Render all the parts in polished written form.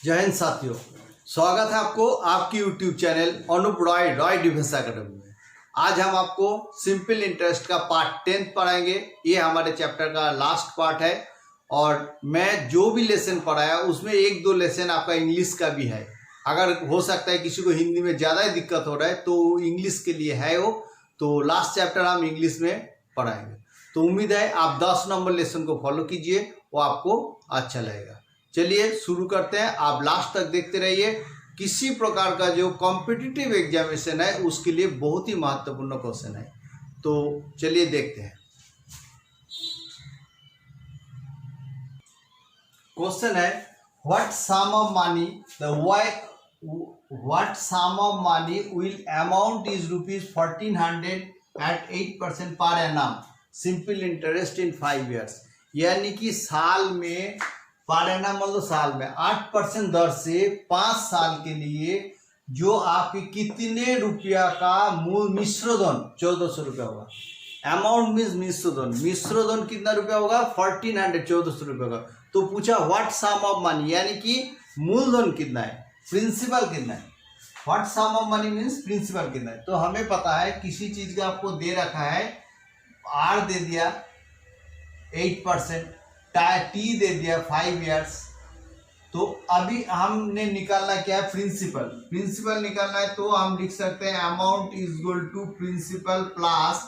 जय हिंद साथियों, स्वागत है आपको आपकी YouTube channel Anoop Roy Roy defence academy में। आज हम आपको सिंपल इंटरेस्ट का पार्ट 10 पढ़ाएंगे। ये हमारे चैप्टर का लास्ट पार्ट है और मैं जो भी लेसन पढ़ाया उसमें एक दो लेसन आपका इंग्लिश का भी है। अगर हो सकता है किसी को हिंदी में ज़्यादा ही दिक्कत हो रहा है तो इंग्लिश के लिए है वो, तो लास्ट चैप्टर हम इंग्लिश में पढ़ाएंगे। तो उम्मीद है आप 10 नंबर लेसन को फॉलो कीजिए, वो आपको अच्छा लगेगा। चलिए शुरू करते हैं, आप लास्ट तक देखते रहिए। किसी प्रकार का जो कॉम्पिटिटिव एग्जामिनेशन है उसके लिए बहुत ही महत्वपूर्ण क्वेश्चन है, तो चलिए देखते हैं। क्वेश्चन है what sum of money will amount is ₹1400 at 8% per annum simple interest in 5 years. यानी कि साल में पर एनम मतलब साल में 8% दर से 5 साल के लिए जो आपके कितने रुपया का मूल मिश्रधन 1400 रुपया होगा। अमाउंट मीन्स मिश्रधन कितना रुपया होगा 1400 1400 रुपये का। तो पूछा व्हाट सम ऑफ मनी, यानी कि मूलधन कितना है, प्रिंसिपल कितना है। What sum of money means principal कितना है। तो हमें पता है किसी चीज का आपको दे रखा है, आर दे दिया 8%, टी दे दिया 5 ईयर्स। तो अभी हमने निकालना क्या है, प्रिंसिपल निकालना है। तो हम लिख सकते हैं amount is equal to principal plus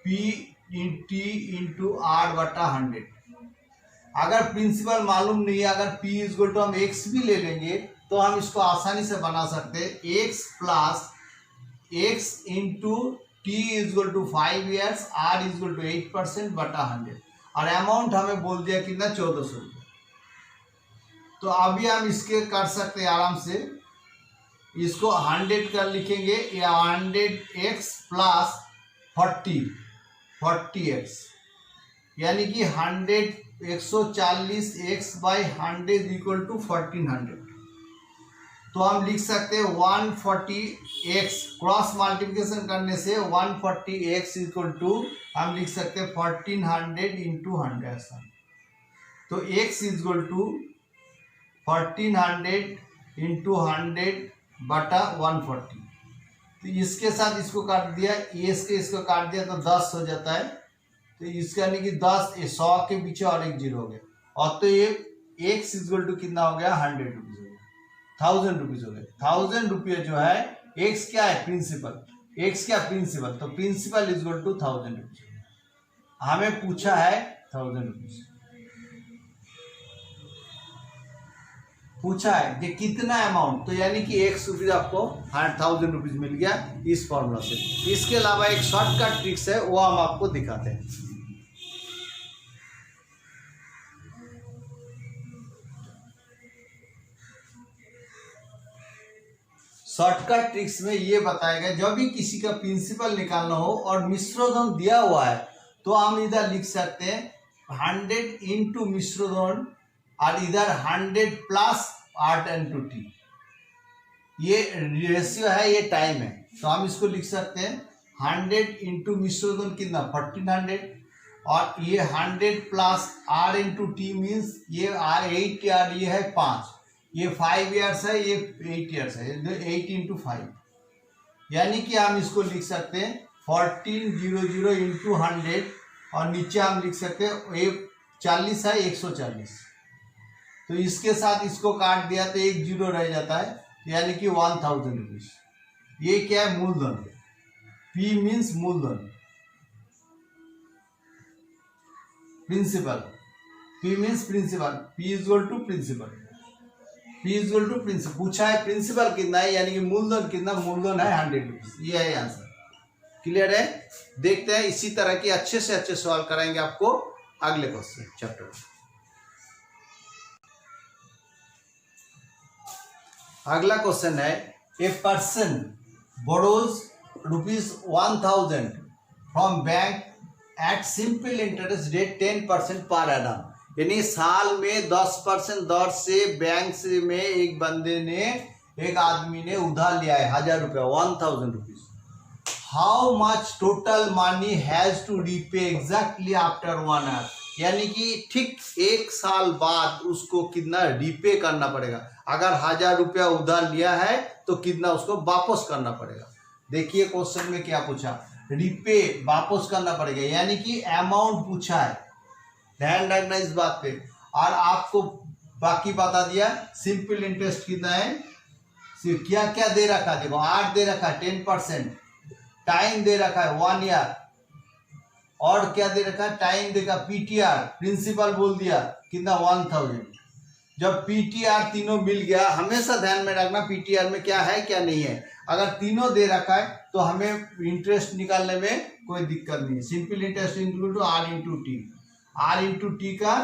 P in T into R बटा 100। अगर प्रिंसिपल मालूम नहीं है, अगर पी इज इक्वल टू हम एक्स भी ले लेंगे तो हम इसको आसानी से बना सकते हैं X plus X into T is equal to 5 years, R is equal to 8% बटा 100। और अमाउंट हमें बोल दिया कितना 1400 रुपये। तो अभी हम इसके कर सकते हैं आराम से, इसको 100 कर लिखेंगे या 100x प्लस 40x, यानी कि 140x बाई 100 इक्वल टू 1400। तो हम लिख सकते हैं 140x क्रॉस मल्टीप्लिकेशन करने से 140x इक्वल टू हम लिख सकते हैं 1400 इंटू 100। तो x इक्वल टू 1400 इंटू 100 बटा 140। तो इसके साथ इसको काट दिया, इसको काट दिया तो 10 हो जाता है। तो इसका यानी कि 10 100 के पीछे और एक जीरो हो गया, और तो ये x इक्वल टू कितना हो गया 100 रुपीज हो गया, 1000 रुपीज हो गए। 1000 रुपये जो है x क्या है प्रिंसिपल, x क्या प्रिंसिपल, तो principal is equal to 1000 rupees. हमें पूछा है 1000 रुपीज, पूछा है कि कितना अमाउंट, तो यानी कि x रुपीज आपको 1000 रुपीज मिल गया इस फॉर्मूला से। इसके अलावा एक शॉर्टकट ट्रिक्स है, वो हम आपको दिखाते हैं। शॉर्टकट ट्रिक्स में ये बताया गया, जब भी किसी का प्रिंसिपल निकालना हो और मिश्रधन दिया हुआ है तो हम इधर लिख सकते हैं 100 इंटू मिश्रधन और इधर 100 प्लस आर इंटू टी। ये रेशियो है, ये टाइम है, तो हम इसको लिख सकते हैं 100 इंटू मिश्रधन कितना 1400, और ये 100 plus R into T means ये 8 यार ये है 5, ये 5 ईयर्स है, ये 8 ईयर्स है, 8 इंटू 5, यानी कि हम इसको लिख सकते हैं 1400 इंटू 100, और नीचे हम लिख सकते हैं 40 है 140। तो इसके साथ इसको काट दिया तो एक जीरो रह जाता है, यानी कि 1000 रुपीज। ये क्या है मूलधन, P मीन्स मूलधन, principal, P means principal, P is equal to principal, P is equal to principal. पूछा है प्रिंसिपल कितना है, यानी कि मूलधन कितना, मूलधन है 100 रुपीज। ये है आंसर। क्लियर है। देखते हैं इसी तरह के अच्छे से अच्छे सवाल कराएंगे आपको अगले क्वेश्चन चैप्टर में। अगला क्वेश्चन है a person borrows ₹1000 from bank at simple interest rate 10% per annum, यानी साल में 10% दर से बैंक से में एक आदमी ने उधार लिया है 1000 रुपया 1000 rupees. How much total money has to repay exactly after 1 year. यानी कि ठीक 1 साल बाद उसको कितना रीपे करना पड़ेगा। अगर 1000 रुपया उधार लिया है तो कितना उसको वापस करना पड़ेगा। देखिए क्वेश्चन में क्या पूछा, रीपे वापस करना पड़ेगा, यानी कि अमाउंट पूछा है, ध्यान रखना इस बात पे। और आपको बाकी बता दिया सिंपल इंटरेस्ट कितना है, क्या क्या दे रखा है, देखो 8 दे रखा है 10%, टाइम दे रखा है 1 ईयर, और क्या दे रखा है, टाइम देगा, पीटीआर प्रिंसिपल बोल दिया कितना 1000। जब पीटीआर तीनों मिल गया, हमेशा ध्यान में रखना पीटीआर में क्या है क्या नहीं है, अगर तीनों दे रखा है तो हमें इंटरेस्ट निकालने में कोई दिक्कत नहीं है। Simple interest equal to R into T, R into T का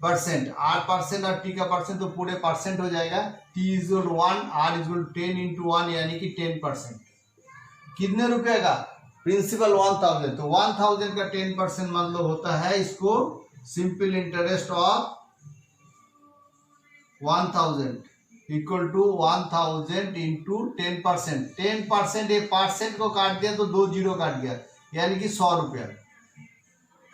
परसेंट, आर परसेंट और टी का परसेंट तो पूरे परसेंट हो जाएगा, T is 1, R is 10 into 1 यानी कि 10%। कितने रुपए का, प्रिंसिपल 1000, तो 1000 का 10% मान लो होता है इसको simple interest of 1000 equal to 1000 into 10%। 10% एक परसेंट को काट दिया तो 2 जीरो काट गया, यानी कि 100 रुपया,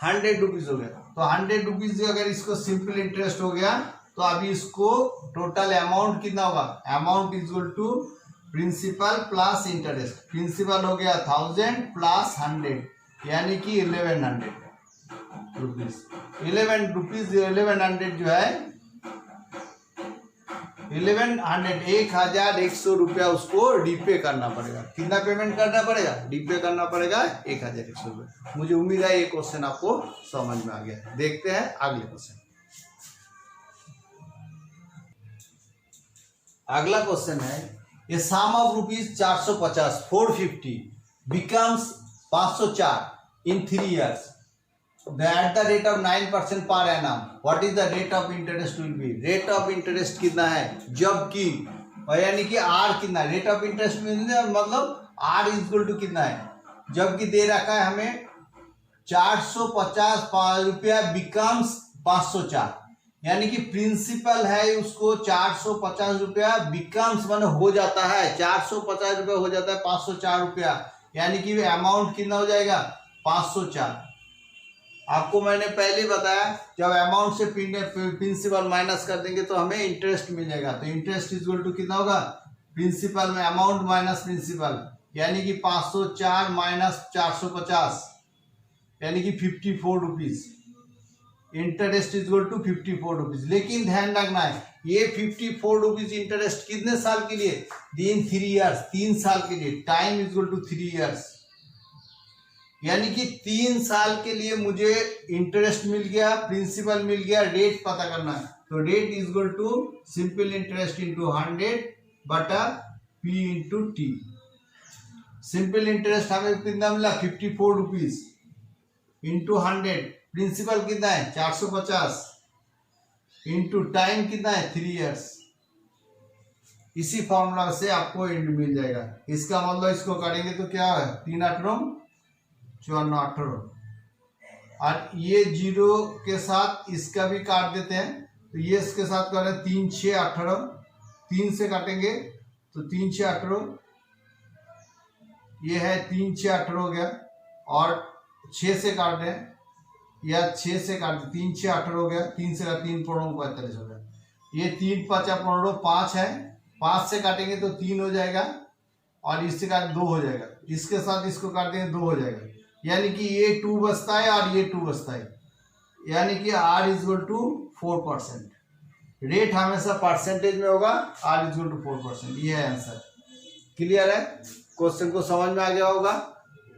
100 रुपीज हो गया। तो 100 रुपीज अगर इसको सिंपल इंटरेस्ट हो गया तो अभी इसको टोटल अमाउंट कितना होगा, amount is equal to principal plus interest, principal हो गया 1000 प्लस 100 यानी कि 1100 रुपीज। 1100 जो है 1100 रुपया उसको रीपे करना पड़ेगा। कितना पेमेंट करना पड़ेगा, रीपे करना पड़ेगा 1100 रुपये। मुझे उम्मीद है ये क्वेश्चन आपको समझ में आ गया। देखते हैं अगले क्वेश्चन। अगला क्वेश्चन है, a sum of rupees 450 450 becomes 504 in 3 years at the rate of 9% per annum. What is the rate of interest will be? Rate of interest कितना है, जबकि यानी कि आर कितना, रेट ऑफ इंटरेस्ट मतलब आर इक्वल टू कितना है, जबकि दे रखा है हमें 450 रुपया बिकम्स 504, यानी कि प्रिंसिपल है उसको 450 रुपया बिकम्स मान हो जाता है, 450 रुपया हो जाता है 504 रुपया, यानी कि अमाउंट कितना हो जाएगा 504। आपको मैंने पहले बताया जब अमाउंट से प्रिंसिपल माइनस कर देंगे तो हमें इंटरेस्ट मिल जाएगा, तो इंटरेस्ट इक्वल टू कितना होगा, प्रिंसिपल में अमाउंट माइनस प्रिंसिपल, यानी कि 504 माइनस 450 यानी कि 54 rupees, interest equal to 54 rupees. लेकिन ध्यान रखना है ये 54 रुपीज इंटरेस्ट कितने साल के लिए, 3 years, 3 साल के लिए, टाइम इक्वल टू 3 years, यानी कि 3 साल के लिए मुझे इंटरेस्ट मिल गया, प्रिंसिपल मिल गया, रेट पता करना है, तो rate is equal to simple interest into 100 बटा P into T. Simple interest हमें कितना मिला 54 रुपीज इंटू 100, प्रिंसिपल कितना है 450 इंटू टाइम कितना है 3 years। इसी फॉर्मूला से आपको इंड मिल जाएगा। इसका मतलब इसको करेंगे तो क्या है 3 8 54 18, और ये 0 के साथ इसका भी काट देते हैं, तो ये इसके साथ कर रहे हैं 3 6 18, 3 से काटेंगे तो 3 6 18, ये है 3 6 18 हो गया, और 6 से काट रहे हैं या 6 से काट 3 6 18 हो गया, 3 से 3 15 45 हो गया, ये 3 5 15 5 है, 5 से काटेंगे तो 3 हो जाएगा, और इससे काट 2 हो जाएगा, इसके साथ इसको काट देंगे 2 हो जाएगा, यानी कि ये 2 बचता है और ये 2 बचता है, यानी कि R is equal to 4%। Rate हमेशा परसेंटेज में होगा, R इज इक्वल टू 4%। ये है आंसर। क्लियर है, क्वेश्चन को समझ में आ गया होगा।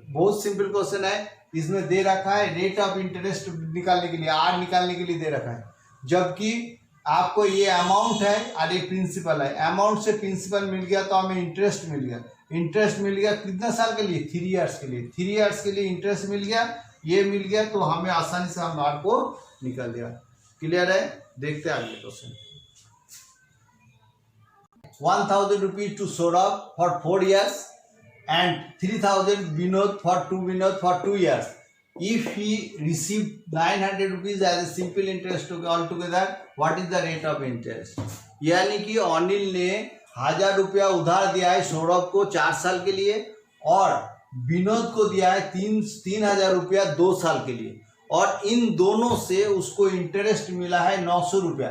बहुत सिंपल क्वेश्चन है। इसमें दे रखा है रेट ऑफ इंटरेस्ट निकालने के लिए, R निकालने के लिए दे रखा है, जबकि आपको ये अमाउंट है और ये प्रिंसिपल है। अमाउंट से प्रिंसिपल मिल गया तो हमें इंटरेस्ट मिल गया, इंटरेस्ट मिल गया कितना साल के लिए 3 years के लिए, 3 years के लिए इंटरेस्ट मिल गया, ये मिल गया, तो हमें आसानी से हम R को निकाल दिया। क्लियर है, देखते हैं अगले question. 1000 rupees to Saurabh for 4 years and 3000 Vinod for 2 years. If he received 900 rupees as a simple interest altogether, what is the rate of interest? यानी कि अनिल ने 1000 रुपया उधार दिया है सौरभ को 4 साल के लिए, और विनोद को दिया है 3000 रुपया 2 साल के लिए, और इन दोनों से उसको इंटरेस्ट मिला है 900 रुपया,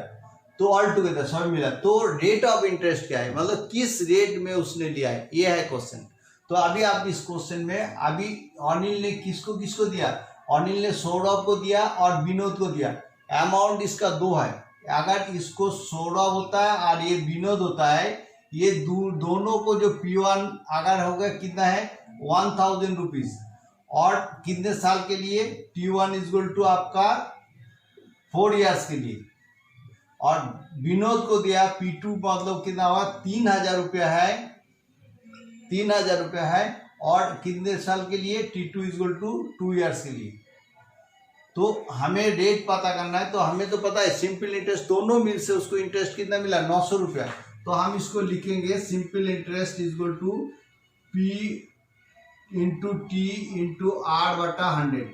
तो ऑल टुगेदर सब मिला, तो रेट ऑफ इंटरेस्ट क्या है, मतलब किस रेट में उसने लिया है, ये है क्वेश्चन। तो अभी आप इस क्वेश्चन में अभी अनिल ने किसको किसको दिया, अनिल ने सौरभ को दिया और विनोद को दिया। अमाउंट इसका 2 है, अगर इसको सौरभ होता है और ये विनोद होता है, ये दोनों को जो P1 अगर होगा कितना है 1000 रुपीज, और कितने साल के लिए, T1 इज इक्वल टू आपका 4 इयर्स के लिए, और विनोद को दिया P2 मतलब कितना हुआ 3000 रुपया है, 3000 रुपया है, और कितने साल के लिए, T2 is equal to 2 years के लिए। तो हमें रेट पता करना है, तो हमें तो पता है सिंपल इंटरेस्ट दोनों मिल से उसको इंटरेस्ट कितना मिला 900 रुपया, तो हम इसको लिखेंगे simple interest is equal to P into T into R/100।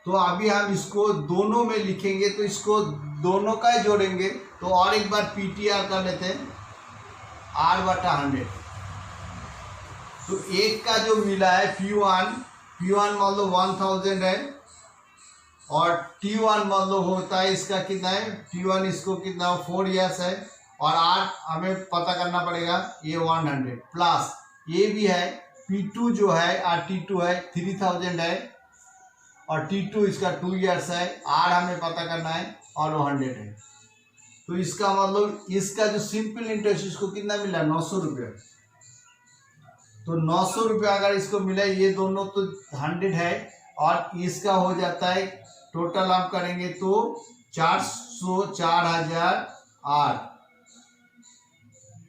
तो अभी हम इसको दोनों में लिखेंगे, तो इसको दोनों का ही जोड़ेंगे, तो और एक बार PTR कर लेते हैं R/100। तो एक का जो मिला है P1 मतलब 1000 है, और T1 मतलब होता है इसका कितना है, T1 इसको कितना 4 इयर्स है, और R हमें पता करना पड़ेगा ये 100 प्लस ये भी है P2 जो है और T2 है 3000 है, और T2 इसका 2 इयर्स है, R हमें पता करना है और वो 100 है। तो इसका मतलब इसका जो सिंपल इंटरेस्ट इसको कितना मिला 900 रुपया। तो 900 रुपया अगर इसको मिला, ये दोनों तो 100 है, और इसका हो जाता है टोटल आप करेंगे तो 400 4000 R,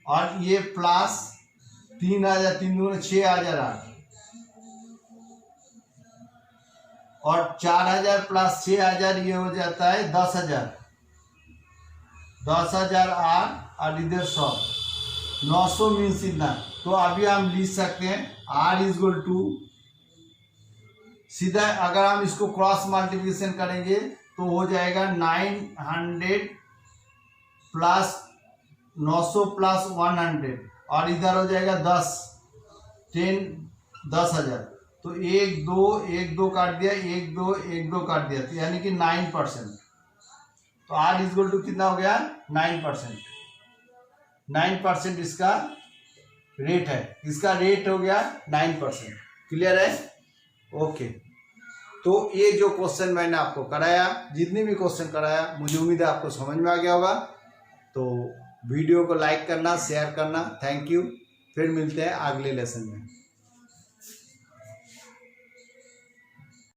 और ये प्लस 3000 3 दूनी 6000 R, और 4000 प्लस 6000 ये हो जाता है 10,000 R, और इधर 100 900 मीन्स इतना। तो अभी हम लिख सकते हैं R इज इक्वल टू, सीधा अगर हम इसको क्रॉस मल्टीप्लिकेशन करेंगे तो हो जाएगा 900 प्लस 900 प्लस 100, और इधर हो जाएगा 10,000। तो 1 2 काट दिया, 1 2 काट दिया, तो यानी कि 9%। तो R इज इक्वल टू कितना हो गया 9% इसका रेट है, इसका रेट हो गया 9%। क्लियर है, ओके। तो ये जो क्वेश्चन मैंने आपको कराया, जितने भी क्वेश्चन कराया, मुझे उम्मीद है आपको समझ में आ गया होगा। तो वीडियो को लाइक करना, शेयर करना, थैंक यू। फिर मिलते हैं अगले लेसन में।